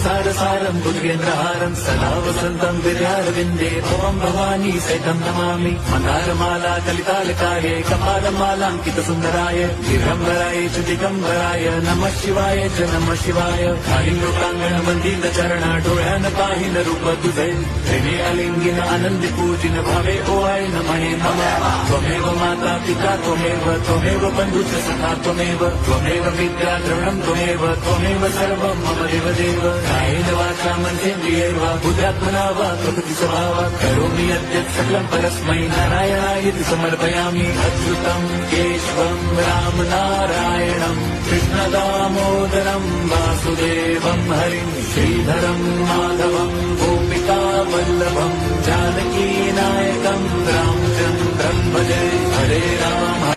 सारसारं भुजगेन्द्रहारं सदा वसन्तं विद्यारविन्दे भवं भवानी सहितं नमामि मन्दारमाला कलितालकाय कपालमालाङ्कितसुन्दराय दिगम्बराय च दिगम्बराय नमः शिवाय च नमः शिवाय कालिलोकाङ्गण वन्दित चरण डोळ्यान पाहिन रूप तुझे प्रेमे अलिंगिन आनंदी पूजिन भावे ओवाय नमः नमः त्वमेव माता पिता त्वमेव बन्धुश्च सखा त्वमेव विद्या द्रविणं त्वमेव सर्वं मम देवदेव कायेन वाचा मनसेन्द्रियैर्व बुद्ध्यात्मना वा प्रकृति स्वभावात् करोमि यद्यत् सकलं परस्मै नारायणाय समर्पयामि अच्युतं केशवं राम नारायणं कृष्णदामोदरं वासुदेवं हरिं श्रीधरं माधवं गोपिका वल्लभं जानकी नायकं रामचन्द्रं भजे हरे राम